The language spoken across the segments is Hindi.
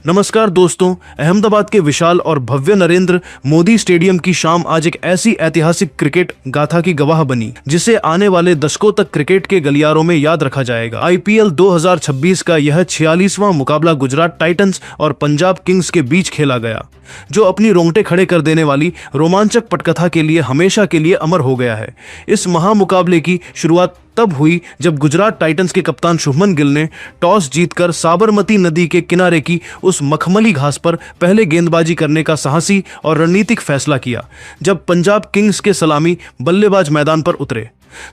नमस्कार दोस्तों, अहमदाबाद के विशाल और भव्य नरेंद्र मोदी स्टेडियम की शाम आज एक ऐसी ऐतिहासिक क्रिकेट गाथा की गवाह बनी जिसे आने वाले दशकों तक क्रिकेट के गलियारों में याद रखा जाएगा। आईपीएल 2026 का यह 46वां मुकाबला गुजरात टाइटंस और पंजाब किंग्स के बीच खेला गया, जो अपनी रोंगटे खड़े कर देने वाली रोमांचक पटकथा के लिए हमेशा के लिए अमर हो गया है। इस महामुकाबले की शुरुआत तब हुई जब गुजरात टाइटंस के कप्तान शुभमन गिल ने टॉस जीतकर साबरमती नदी के किनारे की उस मखमली घास पर पहले गेंदबाजी करने का साहसी और रणनीतिक फैसला किया। जब पंजाब किंग्स के सलामी बल्लेबाज मैदान पर उतरे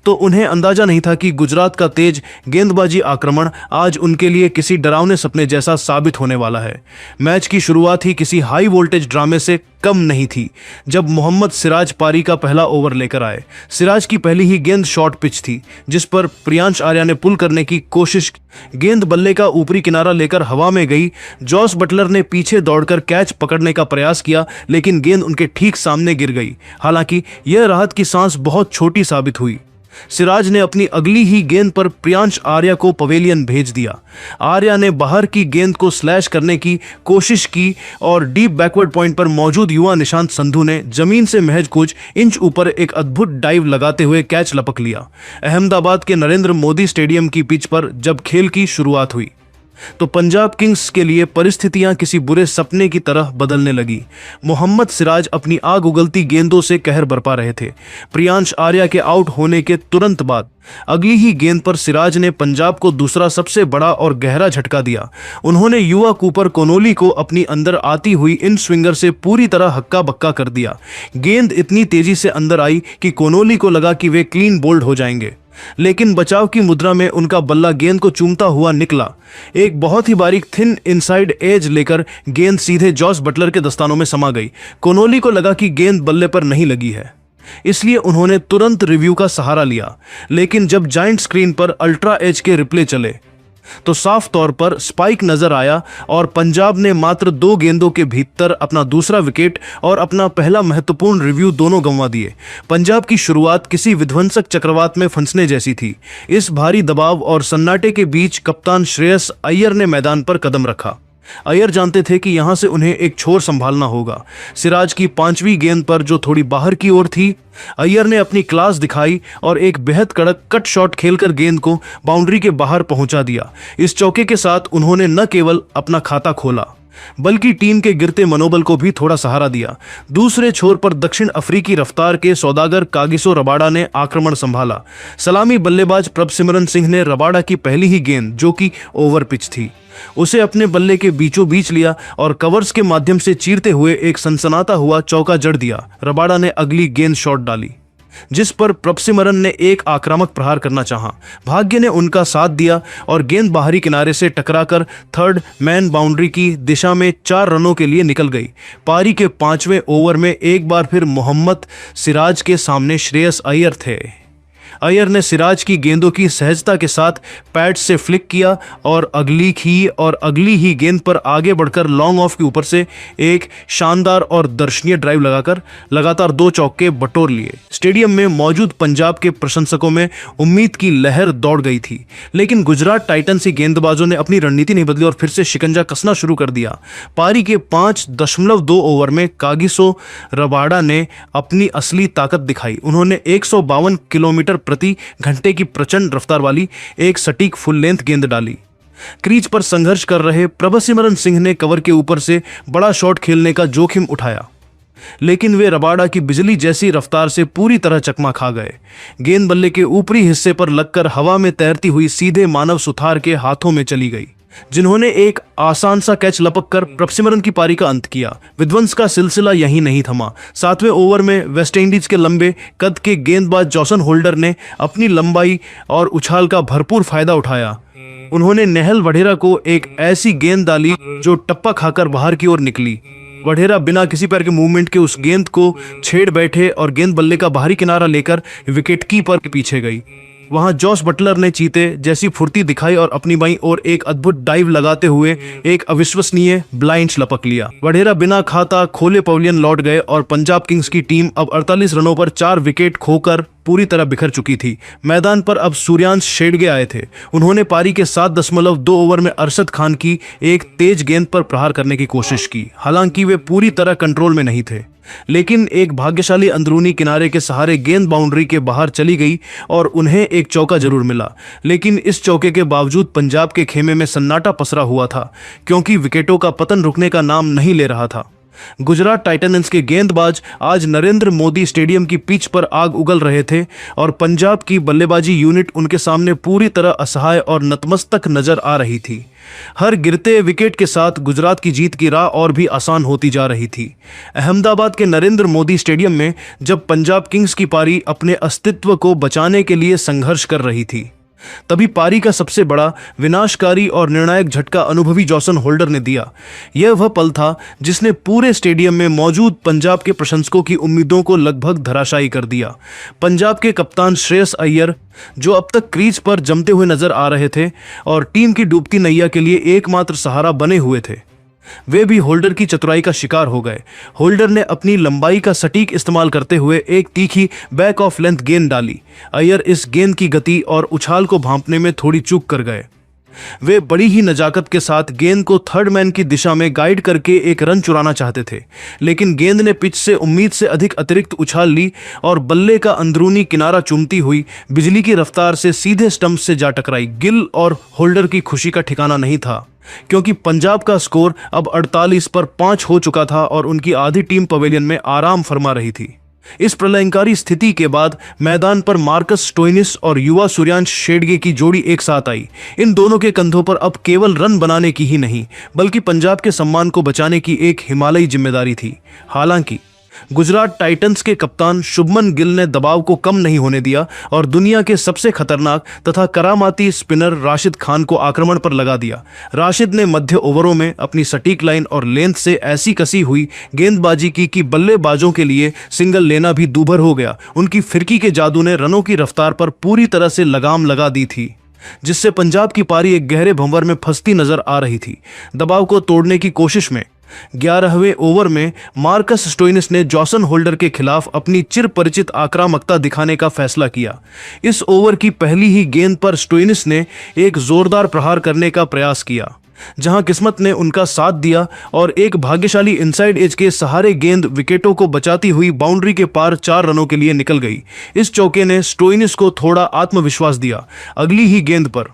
तो उन्हें अंदाजा नहीं था कि गुजरात का तेज गेंदबाजी आक्रमण आज उनके लिए किसी डरावने सपने जैसा साबित होने वाला है। मैच की शुरुआत ही किसी हाई वोल्टेज ड्रामे से कम नहीं थी जब मोहम्मद सिराज पारी का पहला ओवर लेकर आए। सिराज की पहली ही गेंद शॉर्ट पिच थी जिस पर प्रियांश आर्या ने पुल करने की कोशिश। गेंद बल्ले का ऊपरी किनारा लेकर हवा में गई। जॉस बटलर ने पीछे दौड़कर कैच पकड़ने का प्रयास किया लेकिन गेंद उनके ठीक सामने गिर गई। हालांकि यह राहत की सांस बहुत छोटी साबित हुई। सिराज ने अपनी अगली ही गेंद पर प्रियांश आर्या को पवेलियन भेज दिया। आर्या ने बाहर की गेंद को स्लैश करने की कोशिश की और डीप बैकवर्ड पॉइंट पर मौजूद युवा निशांत संधू ने जमीन से महज कुछ इंच ऊपर एक अद्भुत डाइव लगाते हुए कैच लपक लिया। अहमदाबाद के नरेंद्र मोदी स्टेडियम की पिच पर जब खेल की शुरुआत हुई तो पंजाब किंग्स के लिए परिस्थितियां किसी बुरे सपने की तरह बदलने लगी। मोहम्मद सिराज अपनी आग उगलती गेंदों से कहर बरपा रहे थे। प्रियांश आर्या के आउट होने के तुरंत बाद अगली ही गेंद पर सिराज ने पंजाब को दूसरा सबसे बड़ा और गहरा झटका दिया। उन्होंने युवा कूपर कोनोली को अपनी अंदर आती हुई इन स्विंगर से पूरी तरह हक्का बक्का कर दिया। गेंद इतनी तेजी से अंदर आई कि कोनोली को लगा कि वे क्लीन बोल्ड हो जाएंगे, लेकिन बचाव की मुद्रा में उनका बल्ला गेंद को चूमता हुआ निकला। एक बहुत ही बारीक थिन इनसाइड एज लेकर गेंद सीधे जॉस बटलर के दस्तानों में समा गई। कोनोली को लगा कि गेंद बल्ले पर नहीं लगी है, इसलिए उन्होंने तुरंत रिव्यू का सहारा लिया। लेकिन जब जायंट स्क्रीन पर अल्ट्रा एज के रिप्ले चले तो साफ तौर पर स्पाइक नजर आया और पंजाब ने मात्र 2 गेंदों के भीतर अपना दूसरा विकेट और अपना पहला महत्वपूर्ण रिव्यू दोनों गंवा दिए। पंजाब की शुरुआत किसी विध्वंसक चक्रवात में फंसने जैसी थी। इस भारी दबाव और सन्नाटे के बीच कप्तान श्रेयस अय्यर ने मैदान पर कदम रखा। अय्यर जानते थे कि यहां से उन्हें एक छोर संभालना होगा। सिराज की 5वीं गेंद पर जो थोड़ी बाहर की ओर थी, अय्यर ने अपनी क्लास दिखाई और एक बेहद कड़क कट शॉट खेलकर गेंद को बाउंड्री के बाहर पहुंचा दिया। इस चौके के साथ उन्होंने न केवल अपना खाता खोला बल्कि टीम के गिरते मनोबल को भी थोड़ा सहारा दिया। दूसरे छोर पर दक्षिण अफ्रीकी रफ्तार के सौदागर कागिसो रबाडा ने आक्रमण संभाला। सलामी बल्लेबाज प्रभसिमरन सिंह ने रबाडा की पहली ही गेंद, जो कि ओवर पिच थी, उसे अपने बल्ले के बीचों बीच लिया और कवर्स के माध्यम से चीरते हुए एक सनसनाता हुआ चौका जड़ दिया। रबाडा ने अगली गेंद शॉट डाली जिस पर प्रभसिमरन ने एक आक्रामक प्रहार करना चाहा। भाग्य ने उनका साथ दिया और गेंद बाहरी किनारे से टकराकर थर्ड मैन बाउंड्री की दिशा में 4 रनों के लिए निकल गई। पारी के 5वें ओवर में एक बार फिर मोहम्मद सिराज के सामने श्रेयस अय्यर थे। अय्यर ने सिराज की गेंदों की सहजता के साथ पैड से फ्लिक किया और अगली ही गेंद पर आगे बढ़कर लॉन्ग ऑफ के ऊपर से एक शानदार और दर्शनीय ड्राइव लगाकर लगातार 2 चौके बटोर लिए। स्टेडियम में मौजूद पंजाब के प्रशंसकों में उम्मीद की लहर दौड़ गई थी, लेकिन गुजरात टाइटंस के गेंदबाजों ने अपनी रणनीति नहीं बदली और फिर से शिकंजा कसना शुरू कर दिया। पारी के 5.2 ओवर में कागिसो रबाडा ने अपनी असली ताकत दिखाई। उन्होंने 152 किलोमीटर प्रति घंटे की प्रचंड रफ्तार वाली एक सटीक फुल लेंथ गेंद डाली। क्रीज पर संघर्ष कर रहे प्रभसिमरन सिंह ने कवर के ऊपर से बड़ा शॉट खेलने का जोखिम उठाया, लेकिन वे रबाडा की बिजली जैसी रफ्तार से पूरी तरह चकमा खा गए। गेंद बल्ले के ऊपरी हिस्से पर लगकर हवा में तैरती हुई सीधे मानव सुथार के हाथों में चली गई, जिन्होंने एक आसान सा कैच लपक कर प्रभसिमरन की पारी का अंत किया। विध्वंस का सिलसिला यहीं नहीं थमा। 7वें ओवर में वेस्टइंडीज के लंबे कद के गेंदबाज जॉसन होल्डर ने अपनी लंबाई और उछाल का भरपूर फायदा उठाया। उन्होंने नेहल वढेरा को एक ऐसी गेंद डाली जो टप्पा खाकर बाहर की ओर निकली। वढेरा बिना किसी पैर के मूवमेंट के उस गेंद को छेड़ बैठे और गेंद बल्ले का बाहरी किनारा लेकर विकेट कीपर के पीछे गई। वहां जॉस बटलर ने चीते जैसी फुर्ती दिखाई और अपनी बाईं ओर एक अद्भुत डाइव लगाते हुए एक अविश्वसनीय ब्लाइंड लपक लिया। वढेरा बिना खाता खोले पवेलियन लौट गए और पंजाब किंग्स की टीम अब 48 रनों पर 4 विकेट खोकर पूरी तरह बिखर चुकी थी। मैदान पर अब सूर्यांश शेडगे आए थे। उन्होंने पारी के 7.2 ओवर में अरशद खान की एक तेज गेंद पर प्रहार करने की कोशिश की। हालांकि वे पूरी तरह कंट्रोल में नहीं थे, लेकिन एक भाग्यशाली अंदरूनी किनारे के सहारे गेंद बाउंड्री के बाहर चली गई और उन्हें एक चौका जरूर मिला। लेकिन इस चौके के बावजूद पंजाब के खेमे में सन्नाटा पसरा हुआ था, क्योंकि विकेटों का पतन रुकने का नाम नहीं ले रहा था। गुजरात टाइटंस के गेंदबाज आज नरेंद्र मोदी स्टेडियम की पिच पर आग उगल रहे थे और पंजाब की बल्लेबाजी यूनिट उनके सामने पूरी तरह असहाय और नतमस्तक नजर आ रही थी। हर गिरते विकेट के साथ गुजरात की जीत की राह और भी आसान होती जा रही थी। अहमदाबाद के नरेंद्र मोदी स्टेडियम में जब पंजाब किंग्स की पारी अपने अस्तित्व को बचाने के लिए संघर्ष कर रही थी, तभी पारी का सबसे बड़ा विनाशकारी और निर्णायक झटका अनुभवी जॉसन होल्डर ने दिया। यह वह पल था जिसने पूरे स्टेडियम में मौजूद पंजाब के प्रशंसकों की उम्मीदों को लगभग धराशायी कर दिया। पंजाब के कप्तान श्रेयस अय्यर, जो अब तक क्रीज पर जमते हुए नजर आ रहे थे और टीम की डूबती नैया के लिए एकमात्र सहारा बने हुए थे, वे भी होल्डर की चतुराई का शिकार हो गए। होल्डर ने अपनी लंबाई का सटीक इस्तेमाल करते हुए एक तीखी बैक ऑफ लेंथ गेंद डाली। अय्यर इस गेंद की गति और उछाल को भांपने में थोड़ी चूक कर गए। वे बड़ी ही नजाकत के साथ गेंद को थर्ड मैन की दिशा में गाइड करके एक रन चुराना चाहते थे, लेकिन गेंद ने पिच से उम्मीद से अधिक अतिरिक्त उछाल ली और बल्ले का अंदरूनी किनारा चूमती हुई बिजली की रफ्तार से सीधे स्टंप से जा टकराई। गिल और होल्डर की खुशी का ठिकाना नहीं था, क्योंकि पंजाब का स्कोर अब 48 पर 5 हो चुका था और उनकी आधी टीम पवेलियन में आराम फरमा रही थी। इस प्रलयंकारी स्थिति के बाद मैदान पर मार्कस स्टोइनिस और युवा सूर्यांश शेडगे की जोड़ी एक साथ आई। इन दोनों के कंधों पर अब केवल रन बनाने की ही नहीं, बल्कि पंजाब के सम्मान को बचाने की एक हिमालयी जिम्मेदारी थी। हालांकि गुजरात टाइटंस के कप्तान शुभमन गिल ने दबाव को कम नहीं होने दिया और दुनिया के सबसे खतरनाक तथा करामाती स्पिनर राशिद खान को आक्रमण पर लगा दिया। राशिद ने मध्य ओवरों में अपनी सटीक लाइन और लेंथ से ऐसी कसी हुई गेंदबाजी की कि बल्लेबाजों के लिए सिंगल लेना भी दूभर हो गया। उनकी फिरकी के जादू ने रनों की रफ्तार पर पूरी तरह से लगाम लगा दी थी, जिससे पंजाब की पारी एक गहरे भंवर में फंसती नजर आ रही थी। दबाव को तोड़ने की कोशिश में 11वें ओवर में मार्कस स्टोइनिस ने जॉसन होल्डर के खिलाफ अपनी चिर परिचित आक्रामकता दिखाने का फैसला किया। इस ओवर की पहली ही गेंद पर स्टोइनिस ने एक जोरदार प्रहार करने का प्रयास किया, जहां किस्मत ने उनका साथ दिया और एक भाग्यशाली इनसाइड एज के सहारे गेंद विकेटों को बचाती हुई बाउंड्री के पार 4 रनों के लिए निकल गई। इस चौके ने स्टोइनिस को थोड़ा आत्मविश्वास दिया। अगली ही गेंद पर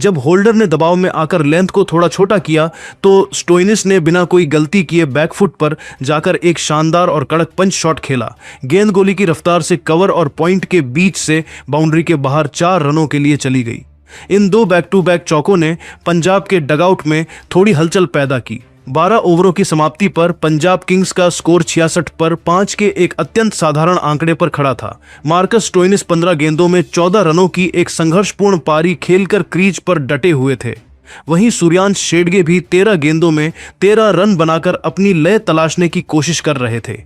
जब होल्डर ने दबाव में आकर लेंथ को थोड़ा छोटा किया, तो स्टोइनिस ने बिना कोई गलती किए बैकफुट पर जाकर एक शानदार और कड़क पंच शॉट खेला। गेंद गोली की रफ्तार से कवर और पॉइंट के बीच से बाउंड्री के बाहर 4 रनों के लिए चली गई। इन 2 बैक टू बैक चौकों ने पंजाब के डगआउट में थोड़ी हलचल पैदा की। 12 ओवरों की समाप्ति पर पंजाब किंग्स का स्कोर 66 पर 5 के एक अत्यंत साधारण आंकड़े पर खड़ा था। मार्कस स्टोइनिस 15 गेंदों में 14 रनों की एक संघर्षपूर्ण पारी खेलकर क्रीज पर डटे हुए थे। वहीं सूर्यांश शेडगे भी 13 गेंदों में 13 रन बनाकर अपनी लय तलाशने की कोशिश कर रहे थे।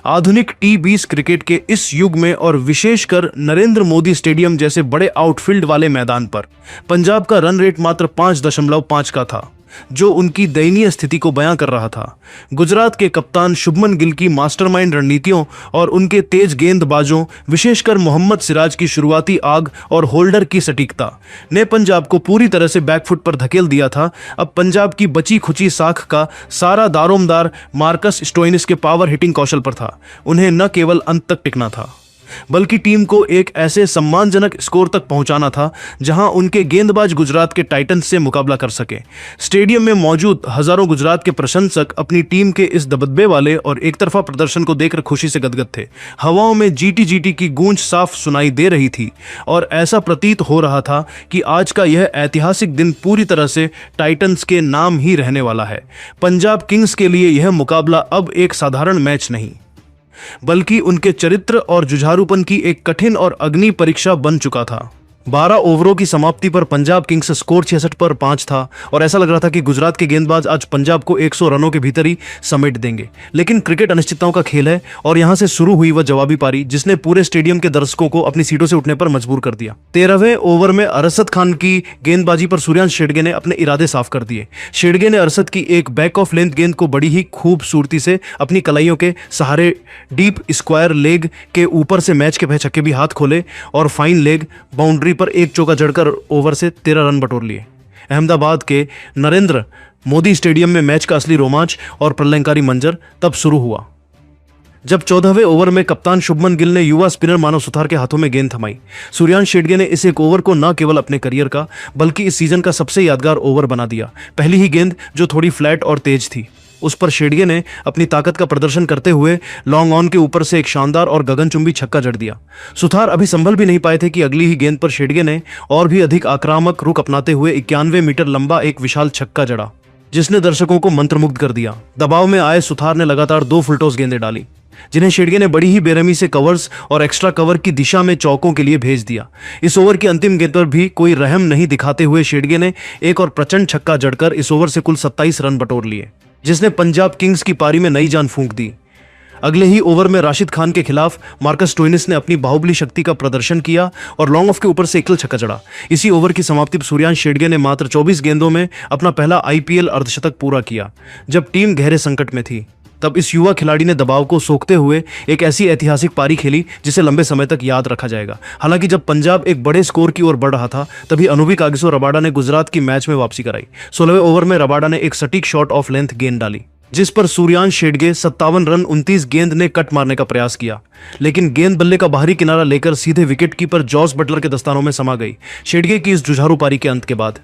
आधुनिक T20 क्रिकेट के इस युग में और विशेषकर नरेंद्र मोदी स्टेडियम जैसे बड़े आउटफील्ड वाले मैदान पर पंजाब का रन रेट मात्र 5.5 का था, जो उनकी दयनीय स्थिति को बयां कर रहा था। गुजरात के कप्तान शुभमन गिल की मास्टरमाइंड रणनीतियों और उनके तेज गेंदबाजों, विशेषकर मोहम्मद सिराज की शुरुआती आग और होल्डर की सटीकता ने पंजाब को पूरी तरह से बैकफुट पर धकेल दिया था। अब पंजाब की बची खुची साख का सारा दारोमदार मार्कस स्टोइनिस के पावर हिटिंग कौशल पर था। उन्हें न केवल अंत तक टिकना था, बल्कि टीम को एक ऐसे सम्मानजनक स्कोर तक पहुंचाना था जहां उनके गेंदबाज गुजरात के टाइटंस से मुकाबला कर सके। स्टेडियम में मौजूद हजारों गुजरात के प्रशंसक अपनी टीम के इस दबदबे वाले और एक तरफा प्रदर्शन को देखकर खुशी से गदगद थे। हवाओं में जीटी जीटी की गूंज साफ सुनाई दे रही थी और ऐसा प्रतीत हो रहा था कि आज का यह ऐतिहासिक दिन पूरी तरह से टाइटंस के नाम ही रहने वाला है। पंजाब किंग्स के लिए यह मुकाबला अब एक साधारण मैच नहीं, बल्कि उनके चरित्र और जुझारूपन की एक कठिन और अग्नि परीक्षा बन चुका था। 12 ओवरों की समाप्ति पर पंजाब किंग्स स्कोर 66 पर 5 था और ऐसा लग रहा था कि गुजरात के गेंदबाज आज पंजाब को 100 रनों के भीतर ही समेट देंगे। लेकिन क्रिकेट अनिश्चितताओं का खेल है और यहां से शुरू हुई वह जवाबी पारी जिसने पूरे स्टेडियम के दर्शकों को अपनी सीटों से उठने पर मजबूर कर दिया। 13वें ओवर में अरशद खान की गेंदबाजी पर सूर्यांश शेडगे ने अपने इरादे साफ कर दिए। शेडगे ने अरशद की एक बैक ऑफ लेंथ गेंद को बड़ी ही खूबसूरती से अपनी कलाइयों के सहारे डीप स्क्वायर लेग के ऊपर से मैच के पहले छक्के भी हाथ खोले और फाइन लेग बाउंड्री पर एक चौका जड़कर ओवर से 13 रन बटोर लिए। अहमदाबाद के नरेंद्र मोदी स्टेडियम में मैच का असली रोमांच और प्रलयंकारी मंजर तब शुरू हुआ जब 14वें ओवर में कप्तान शुभमन गिल ने युवा स्पिनर मानव सुथार के हाथों में गेंद थमाई। सूर्यांश शेडगे ने इस एक ओवर को न केवल अपने करियर का बल्कि इस सीजन का सबसे यादगार ओवर बना दिया। पहली ही गेंद जो थोड़ी फ्लैट और तेज थी उस पर शेडगे ने अपनी ताकत का प्रदर्शन करते हुए लॉन्ग ऑन के ऊपर से एक शानदार और गगनचुंबी छक्का जड़ दिया। सुथार अभी संभल भी नहीं पाए थे कि अगली ही गेंद पर शेडगे ने और भी अधिक आक्रामक रुख अपनाते हुए 91 मीटर लंबा एक विशाल छक्का जड़ा जिसने दर्शकों को मंत्रमुग्ध कर दिया। दबाव में आए सुथार ने लगातार 2 फुलटॉस गेंदें डाली जिन्हें शेडगे ने बड़ी ही बेरहमी से कवर्स और एक्स्ट्रा कवर की दिशा में चौकों के लिए भेज दिया। इस ओवर की अंतिम गेंद पर भी कोई रहम नहीं दिखाते हुए शेडगे ने एक और प्रचंड छक्का जड़कर इस ओवर से कुल 27 रन बटोर लिए जिसने पंजाब किंग्स की पारी में नई जान फूंक दी। अगले ही ओवर में राशिद खान के खिलाफ मार्कस स्टोइनिस ने अपनी बाहुबली शक्ति का प्रदर्शन किया और लॉन्ग ऑफ के ऊपर से एकल छक्का जड़ा। इसी ओवर की समाप्ति पर सूर्यांश शेडगे ने मात्र 24 गेंदों में अपना पहला आईपीएल अर्धशतक पूरा किया। जब टीम गहरे संकट में थी तब इस युवा खिलाड़ी ने दबाव को सोखते हुए एक ऐसी ऐतिहासिक पारी खेली जिसे लंबे समय तक याद रखा जाएगा। हालांकि जब पंजाब एक बड़े स्कोर की ओर बढ़ रहा था तभी अनुभवी कागिसो रबाडा ने गुजरात की मैच में वापसी कराई। 16वें ओवर में रबाडा ने एक सटीक शॉट ऑफ लेंथ गेंद डाली जिस पर सूर्यांश शेडगे 57 रन 29 गेंद ने कट मारने का प्रयास किया, लेकिन गेंद बल्ले का बाहरी किनारा लेकर सीधे विकेटकीपर जॉस बटलर के दस्तानों में समा गई। शेडगे की इस जुझारू पारी के अंत के बाद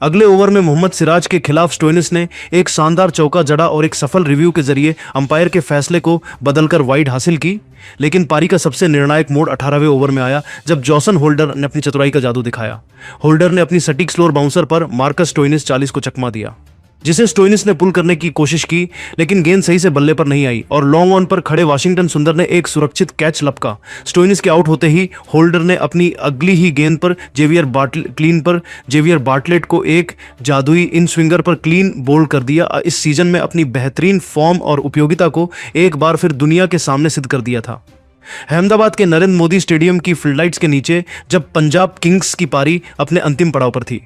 अगले ओवर में मोहम्मद सिराज के खिलाफ स्टोइनिस ने एक शानदार चौका जड़ा और एक सफल रिव्यू के जरिए अंपायर के फैसले को बदलकर वाइड हासिल की। लेकिन पारी का सबसे निर्णायक मोड़ 18वें ओवर में आया जब जॉसन होल्डर ने अपनी चतुराई का जादू दिखाया। होल्डर ने अपनी सटीक स्लोअर बाउंसर पर मार्कस स्टोइनिस 40 को चकमा दिया जिसे स्टोइनिस ने पुल करने की कोशिश की, लेकिन गेंद सही से बल्ले पर नहीं आई और लॉन्ग ऑन पर खड़े वाशिंगटन सुंदर ने एक सुरक्षित कैच लपका। स्टोइनिस के आउट होते ही होल्डर ने अपनी अगली ही गेंद पर जेवियर बार्टलेट को एक जादुई इन स्विंगर पर क्लीन बोल्ड कर दिया। इस सीजन में अपनी बेहतरीन फॉर्म और उपयोगिता को एक बार फिर दुनिया के सामने सिद्ध कर दिया था। अहमदाबाद के नरेंद्र मोदी स्टेडियम की फ्लडलाइट्स के नीचे जब पंजाब किंग्स की पारी अपने अंतिम पड़ाव पर थी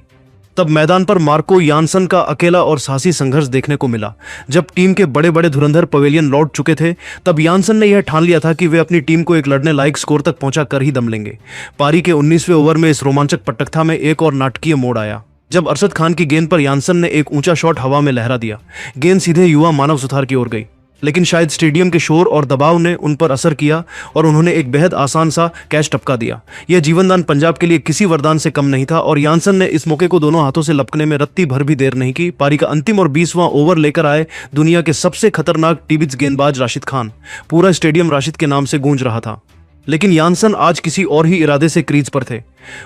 तब मैदान पर मार्को यानसन का अकेला और साहसी संघर्ष देखने को मिला। जब टीम के बड़े बड़े धुरंधर पवेलियन लौट चुके थे तब यानसन ने यह ठान लिया था कि वे अपनी टीम को एक लड़ने लायक स्कोर तक पहुंचा कर ही दम लेंगे। पारी के 19वें ओवर में इस रोमांचक पटकथा में एक और नाटकीय मोड़ आया जब अरशद खान की गेंद पर यानसन ने एक ऊंचा शॉट हवा में लहरा दिया। गेंद सीधे युवा मानव सुथार की ओर गई, लेकिन शायद स्टेडियम के शोर और दबाव ने उन पर असर किया और उन्होंने एक बेहद आसान सा कैच टपका दिया। यह जीवनदान पंजाब के लिए किसी वरदान से कम नहीं था और यानसन ने इस मौके को दोनों हाथों से लपकने में रत्ती भर भी देर नहीं की। पारी का अंतिम और 20वां ओवर लेकर आए दुनिया के सबसे खतरनाक टीबिज गेंदबाज राशिद खान। पूरा स्टेडियम राशिद के नाम से गूंज रहा था, लेकिन यानसन आज किसी और ही इरादे से क्रीज पर थे।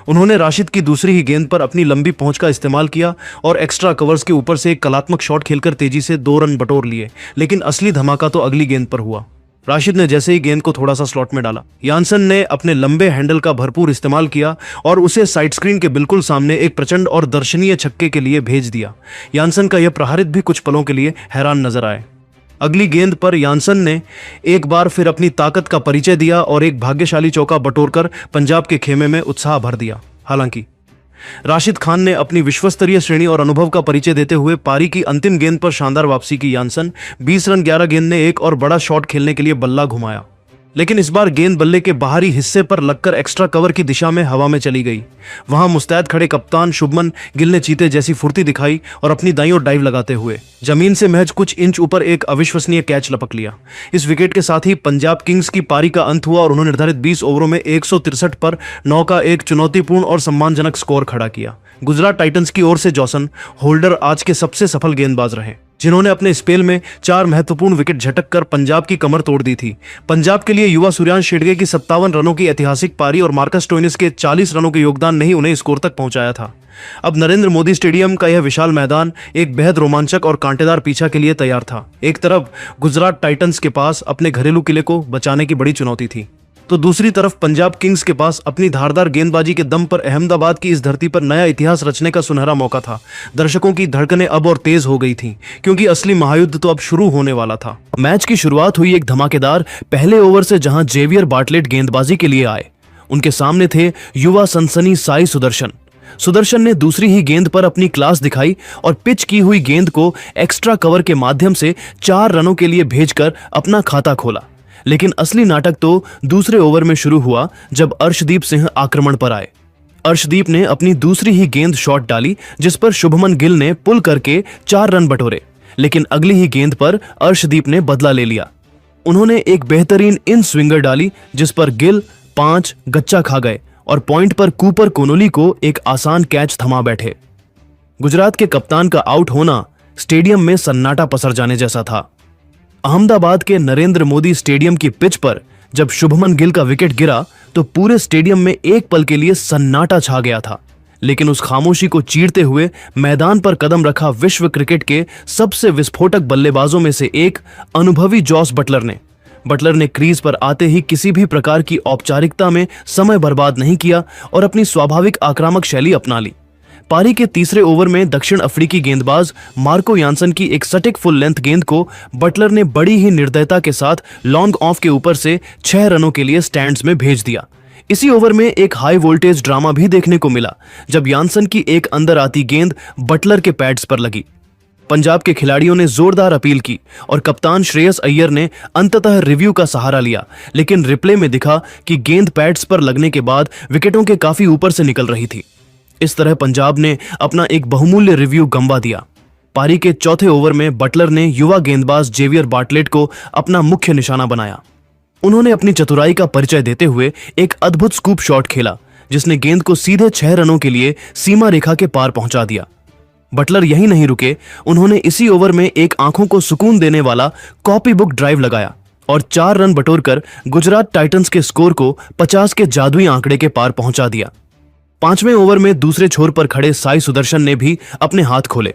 उन्होंने राशिद की दूसरी ही गेंद पर अपनी लंबी पहुंच का इस्तेमाल किया और एक्स्ट्रा कवर्स के ऊपर से एक कलात्मक शॉट खेलकर तेजी से 2 रन बटोर लिए। लेकिन असली धमाका तो अगली गेंद पर हुआ। राशिद ने जैसे ही गेंद को थोड़ा सा स्लॉट में डाला, यानसन ने अपने लंबे हैंडल का भरपूर इस्तेमाल किया और उसे साइड स्क्रीन के बिल्कुल सामने एक प्रचंड और दर्शनीय छक्के के लिए भेज दिया। यानसन का यह प्रहारित भी कुछ पलों के लिए हैरान नजर आए। अगली गेंद पर यानसन ने एक बार फिर अपनी ताकत का परिचय दिया और एक भाग्यशाली चौका बटोरकर पंजाब के खेमे में उत्साह भर दिया। हालांकि राशिद खान ने अपनी विश्वस्तरीय श्रेणी और अनुभव का परिचय देते हुए पारी की अंतिम गेंद पर शानदार वापसी की। यानसन 20 रन 11 गेंद ने एक और बड़ा शॉट खेलने के लिए बल्ला घुमाया, लेकिन इस बार गेंद बल्ले के बाहरी हिस्से पर लगकर एक्स्ट्रा कवर की दिशा में हवा में चली गई। वहां मुस्तैद खड़े कप्तान शुभमन गिल ने चीते जैसी फुर्ती दिखाई और अपनी दाईं ओर डाइव लगाते हुए जमीन से महज कुछ इंच ऊपर एक अविश्वसनीय कैच लपक लिया। इस विकेट के साथ ही पंजाब किंग्स की पारी का अंत हुआ और उन्होंने निर्धारित 20 ओवरों में 163 पर 9 का एक चुनौतीपूर्ण और सम्मानजनक स्कोर खड़ा किया। गुजरात टाइटंस की ओर से जॉसन होल्डर आज के सबसे सफल गेंदबाज रहे, जिन्होंने अपने स्पेल में 4 महत्वपूर्ण विकेट झटक कर पंजाब की कमर तोड़ दी थी। पंजाब के लिए युवा सूर्यांश शेडगे की 57 रनों की ऐतिहासिक पारी और मार्कस स्टोइनिस के 40 रनों के योगदान ने ही उन्हें स्कोर तक पहुंचाया था। अब नरेंद्र मोदी स्टेडियम का यह विशाल मैदान एक बेहद रोमांचक और कांटेदार पीछा के लिए तैयार था। एक तरफ गुजरात टाइटंस के पास अपने घरेलू किले को बचाने की बड़ी चुनौती थी, तो दूसरी तरफ पंजाब किंग्स के पास अपनी धारदार गेंदबाजी के दम पर अहमदाबाद की इस धरती पर नया इतिहास रचने का सुनहरा मौका था। दर्शकों की धड़कनें अब और तेज हो गई थीं, क्योंकि असली महायुद्ध तो अब शुरू होने वाला था। मैच की शुरुआत हुई एक धमाकेदार पहले ओवर से, जहां जेवियर बार्टलेट गेंदबाजी के लिए आए। उनके सामने थे युवा सनसनी साई सुदर्शन। सुदर्शन ने दूसरी ही गेंद पर अपनी क्लास दिखाई और पिच की हुई गेंद को एक्स्ट्रा कवर के माध्यम से 4 रनों के लिए भेजकर अपना खाता खोला। लेकिन असली नाटक तो दूसरे ओवर में शुरू हुआ, जब अर्शदीप सिंह आक्रमण पर आए। अर्शदीप ने अपनी दूसरी ही गेंद शॉट डाली, जिस पर शुभमन गिल ने पुल करके 4 रन बटोरे। लेकिन अगली ही गेंद पर अर्शदीप ने बदला ले लिया। उन्होंने एक बेहतरीन इन स्विंगर डाली, जिस पर गिल 5 गच्चा खा गए और पॉइंट पर कूपर कोनोली को एक आसान कैच थमा बैठे। गुजरात के कप्तान का आउट होना स्टेडियम में सन्नाटा पसर जाने जैसा था। अहमदाबाद के नरेंद्र मोदी स्टेडियम की पिच पर जब शुभमन गिल का विकेट गिरा तो पूरे स्टेडियम में एक पल के लिए सन्नाटा छा गया था। लेकिन उस खामोशी को चीरते हुए मैदान पर कदम रखा विश्व क्रिकेट के सबसे विस्फोटक बल्लेबाजों में से एक अनुभवी जॉस बटलर ने क्रीज पर आते ही किसी भी प्रकार की औपचारिकता में समय बर्बाद नहीं किया और अपनी स्वाभाविक आक्रामक शैली अपना ली। पारी के तीसरे ओवर में दक्षिण अफ्रीकी गेंदबाज मार्को यानसन की एक सटीक फुल लेंथ गेंद को बटलर ने बड़ी ही निर्दयता के साथ लॉन्ग ऑफ के ऊपर से 6 रनों के लिए स्टैंड्स में भेज दिया। इसी ओवर में एक हाई वोल्टेज ड्रामा भी देखने को मिला, जब यानसन की एक अंदर आती गेंद बटलर के पैड्स पर लगी। पंजाब के खिलाड़ियों ने जोरदार अपील की और कप्तान श्रेयस अय्यर ने अंततः रिव्यू का सहारा लिया, लेकिन रिप्ले में दिखा कि गेंद पैड्स पर लगने के बाद विकेटों के काफी ऊपर से निकल रही थी। इस तरह पंजाब ने अपना एक बहुमूल्य रिव्यू गंवा दिया। पारी के चौथे ओवर में बटलर ने युवा गेंदबाज जेवियर बार्टलेट को अपना मुख्य निशाना बनाया। उन्होंने अपनी चतुराई का परिचय देते हुए एक अद्भुत स्कूप शॉट खेला, जिसने गेंद को सीधे 6 रनों के लिए सीमा रेखा के पार पहुंचा दिया। बटलर यहीं नहीं रुके, उन्होंने इसी ओवर में एक आंखों को सुकून देने वाला कॉपी बुक ड्राइव लगाया और 4 रन बटोरकर गुजरात टाइटंस के स्कोर को 50 के जादुई आंकड़े के पार पहुंचा दिया। 5वें ओवर में दूसरे छोर पर खड़े साई सुदर्शन ने भी अपने हाथ खोले।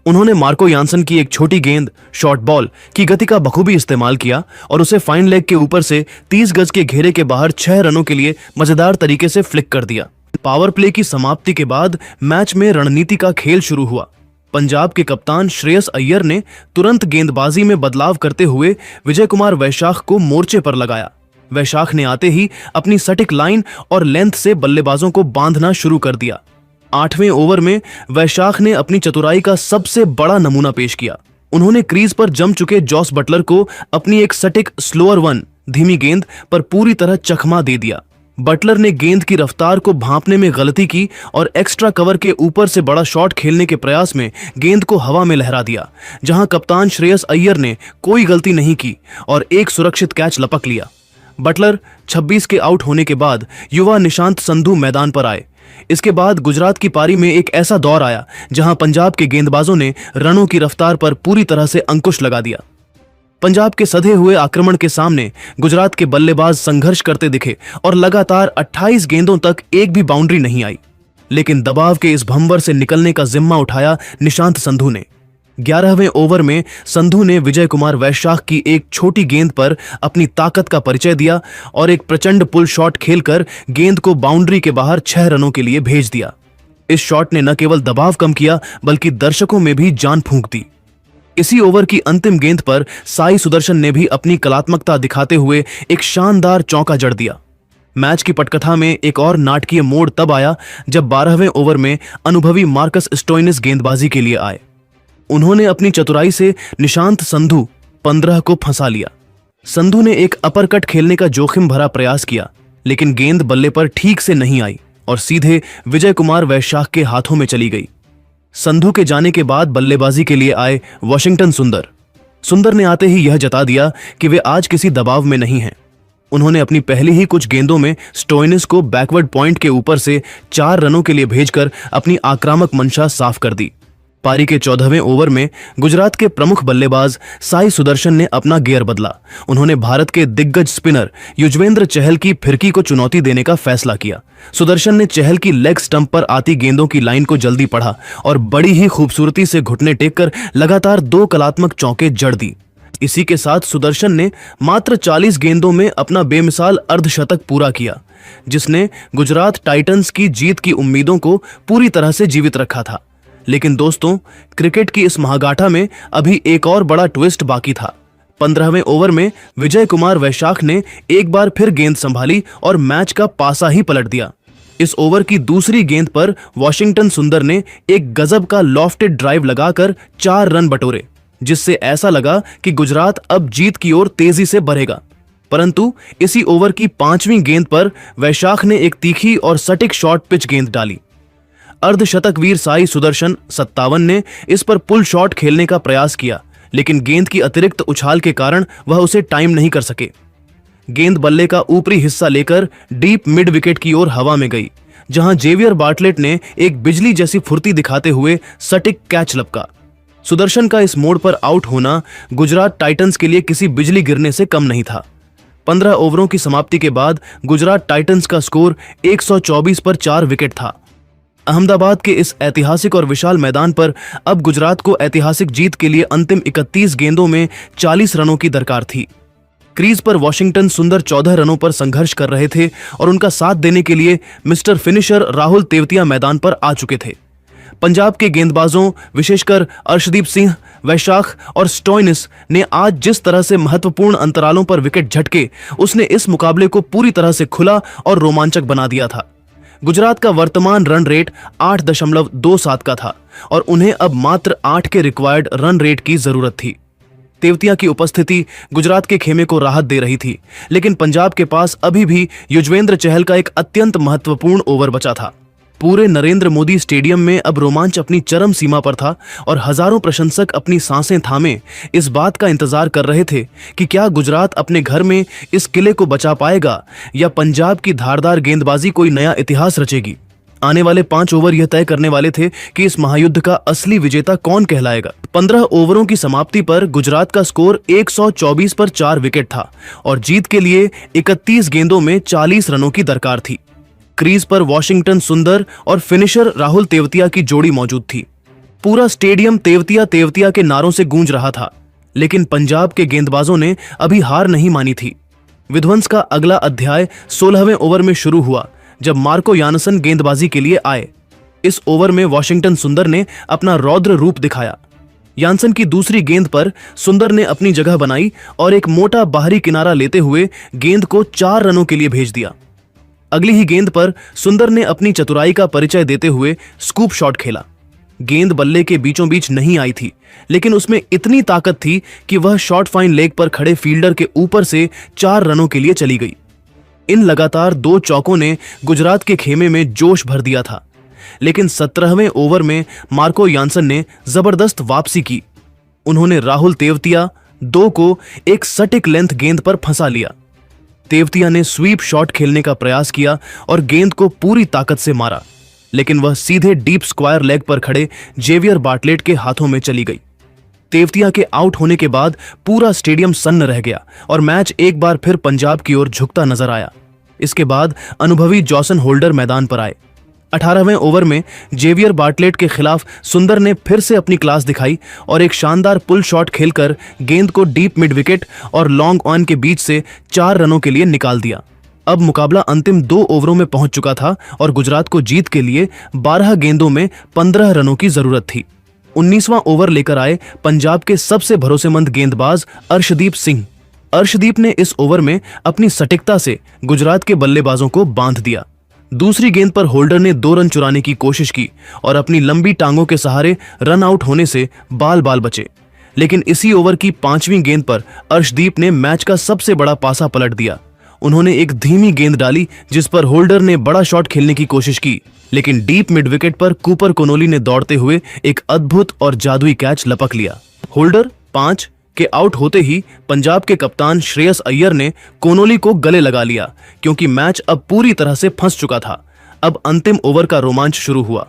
उन्होंने मार्को यानसन की एक छोटी गेंद शॉर्ट बॉल की गति का बखूबी इस्तेमाल किया और उसे फाइन लेग के ऊपर से 30 गज के घेरे के बाहर 6 रनों के लिए मजेदार तरीके से फ्लिक कर दिया। पावर प्ले की समाप्ति के बाद मैच में रणनीति का खेल शुरू हुआ। पंजाब के कप्तान श्रेयस अय्यर ने तुरंत गेंदबाजी में बदलाव करते हुए विजय कुमार वैशाख को मोर्चे पर लगाया। वैशाख ने आते ही अपनी सटीक लाइन और लेंथ से बल्लेबाजों को बांधना शुरू कर दिया। 8वें ओवर में वैशाख ने अपनी चतुराई का सबसे बड़ा नमूना पेश किया। उन्होंने क्रीज पर जम चुके जॉस बटलर को अपनी एक सटीक स्लोअर वन धीमी गेंद पर पूरी तरह चकमा दे दिया। बटलर ने गेंद की रफ्तार को भांपने में गलती की और एक्स्ट्रा कवर के ऊपर से बड़ा शॉट खेलने के प्रयास में गेंद को हवा में लहरा दिया, जहां कप्तान श्रेयस अय्यर ने कोई गलती नहीं की और एक सुरक्षित कैच लपक लिया। बटलर 26 के आउट होने के बाद युवा निशांत संधू मैदान पर आए। इसके बाद गुजरात की पारी में एक ऐसा दौर आया जहां पंजाब के गेंदबाजों ने रनों की रफ्तार पर पूरी तरह से अंकुश लगा दिया। पंजाब के सधे हुए आक्रमण के सामने गुजरात के बल्लेबाज संघर्ष करते दिखे और लगातार 28 गेंदों तक एक भी बाउंड्री नहीं आई। लेकिन दबाव के इस भंवर से निकलने का जिम्मा उठाया निशांत संधू ने। 11वें ओवर में संधू ने विजय कुमार वैशाख की एक छोटी गेंद पर अपनी ताकत का परिचय दिया और एक प्रचंड पुल शॉट खेलकर गेंद को बाउंड्री के बाहर 6 रनों के लिए भेज दिया। इस शॉट ने न केवल दबाव कम किया बल्कि दर्शकों में भी जान फूंक दी। इसी ओवर की अंतिम गेंद पर साई सुदर्शन ने भी अपनी कलात्मकता दिखाते हुए एक शानदार चौका जड़ दिया। मैच की पटकथा में एक और नाटकीय मोड़ तब आया जब 12वें ओवर में अनुभवी मार्कस स्टोइनिस गेंदबाजी के लिए आए। उन्होंने अपनी चतुराई से निशांत संधू 15 को फंसा लिया। संधू ने एक अपरकट खेलने का जोखिम भरा प्रयास किया, लेकिन गेंद बल्ले पर ठीक से नहीं आई और सीधे विजय कुमार वैशाख के हाथों में चली गई। संधू के जाने के बाद बल्लेबाजी के लिए आए वॉशिंगटन सुंदर ने आते ही यह जता दिया कि वे आज किसी दबाव में नहीं हैं। उन्होंने अपनी पहली ही कुछ गेंदों में स्टोइनिस को बैकवर्ड पॉइंट के ऊपर से 4 रनों के लिए भेजकर अपनी आक्रामक मंशा साफ कर दी। पारी के 14वें ओवर में गुजरात के प्रमुख बल्लेबाज साई सुदर्शन ने अपना गियर बदला। उन्होंने भारत के दिग्गज स्पिनर युजवेंद्र चहल की फिरकी को चुनौती देने का फैसला किया। सुदर्शन ने चहल की लेग स्टंप पर आती गेंदों की लाइन को जल्दी पढ़ा और बड़ी ही खूबसूरती से घुटने टेककर लगातार 2 कलात्मक चौके जड़ दी। इसी के साथ सुदर्शन ने मात्र 40 गेंदों में अपना बेमिसाल अर्धशतक पूरा किया, जिसने गुजरात टाइटंस की जीत की उम्मीदों को पूरी तरह से जीवित रखा था। लेकिन दोस्तों, क्रिकेट की इस महागाथा में अभी एक और बड़ा ट्विस्ट बाकी था। 15वें ओवर में विजय कुमार वैशाख ने एक बार फिर गेंद संभाली और मैच का पासा ही पलट दिया। इस ओवर की दूसरी गेंद पर वॉशिंगटन सुंदर ने एक गजब का लॉफ्टेड ड्राइव लगाकर 4 रन बटोरे, जिससे ऐसा लगा कि गुजरात अब जीत की ओर तेजी से बढ़ेगा। परंतु इसी ओवर की 5वीं गेंद पर वैशाख ने एक तीखी और सटीक शॉर्ट पिच गेंद डाली। अर्धशतक वीर साई सुदर्शन 57 ने इस पर पुल शॉट खेलने का प्रयास किया, लेकिन गेंद की अतिरिक्त उछाल के कारण वह उसे टाइम नहीं कर सके। गेंद बल्ले का ऊपरी हिस्सा लेकर डीप मिड विकेट की ओर हवा में गई, जहां जेवियर बार्टलेट ने एक बिजली जैसी फुर्ती दिखाते हुए सटीक कैच लपका। सुदर्शन का इस मोड़ पर आउट होना गुजरात टाइटंस के लिए किसी बिजली गिरने से कम नहीं था। 15 ओवरों की समाप्ति के बाद गुजरात टाइटंस का स्कोर 124 पर 4 विकेट था। अहमदाबाद के इस ऐतिहासिक और विशाल मैदान पर अब गुजरात को ऐतिहासिक जीत के लिए अंतिम 31 गेंदों में 40 रनों की दरकार थी। क्रीज पर वॉशिंगटन सुंदर 14 रनों पर संघर्ष कर रहे थे और उनका साथ देने के लिए मिस्टर फिनिशर राहुल तेवतिया मैदान पर आ चुके थे। पंजाब के गेंदबाजों विशेषकर अर्शदीप सिंह, वैशाख और स्टोइनिस ने आज जिस तरह से महत्वपूर्ण अंतरालों पर विकेट झटके, उसने इस मुकाबले को पूरी तरह से खुला और रोमांचक बना दिया था। गुजरात का वर्तमान रन रेट 8.27 का था और उन्हें अब मात्र 8 के रिक्वायर्ड रन रेट की जरूरत थी। तेवतिया की उपस्थिति गुजरात के खेमे को राहत दे रही थी, लेकिन पंजाब के पास अभी भी युजवेंद्र चहल का एक अत्यंत महत्वपूर्ण ओवर बचा था। पूरे नरेंद्र मोदी स्टेडियम में अब रोमांच अपनी चरम सीमा पर था और हजारों प्रशंसक अपनी सांसें थामे इस बात का इंतजार कर रहे थे कि क्या गुजरात अपने घर में इस किले को बचा पाएगा या पंजाब की धारदार गेंदबाजी कोई नया इतिहास रचेगी। आने वाले 5 ओवर यह तय करने वाले थे कि इस महायुद्ध का असली विजेता कौन कहलाएगा। 15 ओवरों की समाप्ति पर गुजरात का स्कोर 124 पर 4 विकेट था और जीत के लिए 31 गेंदों में 40 रनों की दरकार थी। क्रीज पर वॉशिंगटन सुंदर और फिनिशर राहुल तेवतिया की जोड़ी मौजूद थी। पूरा स्टेडियम तेवतिया तेवतिया के नारों से गूंज रहा था, लेकिन पंजाब के गेंदबाजों ने अभी हार नहीं मानी थी। विध्वंस का अगला अध्याय 16वें ओवर में शुरू हुआ, जब मार्को यानसन गेंदबाजी के लिए आए। इस ओवर में वॉशिंगटन सुंदर ने अपना रौद्र रूप दिखाया। यानसन की दूसरी गेंद पर सुंदर ने अपनी जगह बनाई और एक मोटा बाहरी किनारा लेते हुए गेंद को 4 रनों के लिए भेज दिया। अगली ही गेंद पर सुंदर ने अपनी चतुराई का परिचय देते हुए स्कूप शॉट खेला। गेंद बल्ले के बीचों बीच नहीं आई थी, लेकिन उसमें इतनी ताकत थी कि वह शॉर्ट फाइन लेग पर खड़े फील्डर के ऊपर से 4 रनों के लिए चली गई। इन लगातार 2 चौकों ने गुजरात के खेमे में जोश भर दिया था, लेकिन 17वें ओवर में मार्को यानसन ने जबरदस्त वापसी की। उन्होंने राहुल तेवतिया 2 को एक सटीक लेंथ गेंद पर फंसा लिया। तेवतिया ने स्वीप शॉट खेलने का प्रयास किया और गेंद को पूरी ताकत से मारा, लेकिन वह सीधे डीप स्क्वायर लेग पर खड़े जेवियर बार्टलेट के हाथों में चली गई। तेवतिया के आउट होने के बाद पूरा स्टेडियम सन्न रह गया और मैच एक बार फिर पंजाब की ओर झुकता नजर आया। इसके बाद अनुभवी जॉसन होल्डर मैदान पर आए। 18वें ओवर में जेवियर बार्टलेट के खिलाफ सुंदर ने फिर से अपनी क्लास दिखाई और एक शानदार पुल शॉट खेलकर गेंद को डीप मिड विकेट और लॉन्ग ऑन के बीच से 4 रनों के लिए निकाल दिया। अब मुकाबला अंतिम 2 ओवरों में पहुंच चुका था और गुजरात को जीत के लिए 12 गेंदों में 15 रनों की जरूरत थी। 19वां ओवर लेकर आए पंजाब के सबसे भरोसेमंद गेंदबाज अर्शदीप सिंह। अर्शदीप ने इस ओवर में अपनी सटीकता से गुजरात के बल्लेबाजों को बांध दिया। दूसरी गेंद पर होल्डर ने 2 रन चुराने की कोशिश की और अपनी लंबी टांगों के सहारे रन आउट होने से बाल बाल बचे, लेकिन इसी ओवर की 5वीं गेंद पर अर्शदीप ने मैच का सबसे बड़ा पासा पलट दिया। उन्होंने एक धीमी गेंद डाली जिस पर होल्डर ने बड़ा शॉट खेलने की कोशिश की, लेकिन डीप मिड विकेट पर कूपर कोनोली ने दौड़ते हुए एक अद्भुत और जादुई कैच लपक लिया। होल्डर 5 के आउट होते ही पंजाब के कप्तान श्रेयस अय्यर ने कोनोली को गले लगा लिया, क्योंकि मैच अब पूरी तरह से फंस चुका था। अब अंतिम ओवर का रोमांच शुरू हुआ।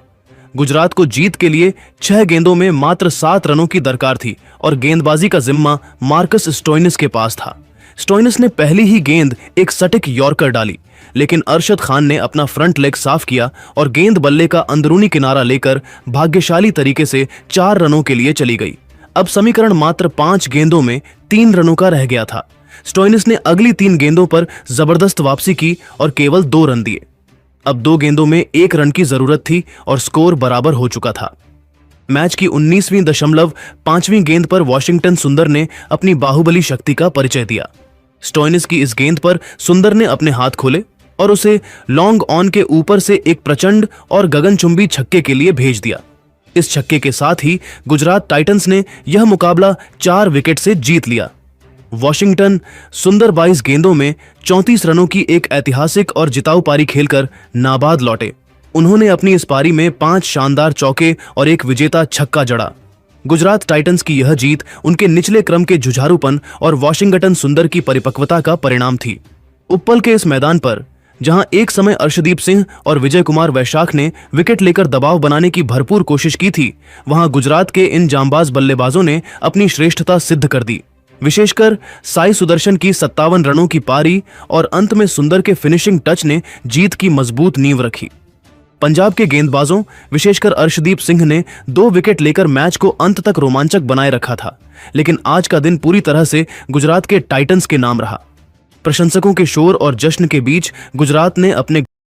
गुजरात को जीत के लिए 6 गेंदों में मात्र 7 रनों की दरकार थी और गेंदबाजी का जिम्मा मार्कस स्टोइनिस के पास था। स्टोइनिस ने पहली ही गेंद एक सटीक यॉर्कर डाली, लेकिन अरशद खान ने अपना फ्रंट लेग साफ किया और गेंद बल्ले का अंदरूनी किनारा लेकर भाग्यशाली तरीके से 4 रनों के लिए चली गई। अब समीकरण मात्र 5 गेंदों में 3 रनों का रह गया था। स्टोइनिस ने अगली 3 गेंदों पर जबरदस्त वापसी की और केवल 2 रन दिए। अब 2 गेंदों में 1 रन की जरूरत थी और स्कोर बराबर हो चुका था। मैच की 19.5वीं गेंद पर वॉशिंगटन सुंदर ने अपनी बाहुबली शक्ति का परिचय दिया। स्टोइनिस की इस गेंद पर सुंदर ने अपने हाथ खोले और उसे लॉन्ग ऑन के ऊपर से एक प्रचंड और गगनचुंबी छक्के के लिए भेज दिया। इस छक्के के साथ ही गुजरात टाइटंस ने यह मुकाबला 4 विकेट से जीत लिया। वॉशिंगटन सुंदर 22 गेंदों में 34 रनों की एक ऐतिहासिक और जिताऊ पारी खेलकर नाबाद लौटे। उन्होंने अपनी इस पारी में 5 शानदार चौके और एक विजेता छक्का जड़ा। गुजरात टाइटंस की यह जीत उनके निचले क्रम के जुझारूपन और वॉशिंगटन सुंदर की परिपक्वता का परिणाम थी। उप्पल के इस मैदान पर, जहां एक समय अर्शदीप सिंह और विजय कुमार वैशाख ने विकेट लेकर दबाव बनाने की भरपूर कोशिश की थी, वहां गुजरात के इन जांबाज बल्लेबाजों ने अपनी श्रेष्ठता सिद्ध कर दी। विशेषकर साई सुदर्शन की 57 रनों की पारी और अंत में सुंदर के फिनिशिंग टच ने जीत की मजबूत नींव रखी। पंजाब के गेंदबाजों, विशेषकर अर्शदीप सिंह ने 2 विकेट लेकर मैच को अंत तक रोमांचक बनाए रखा था, लेकिन आज का दिन पूरी तरह से गुजरात के टाइटंस के नाम रहा। प्रशंसकों के शोर और जश्न के बीच गुजरात ने अपने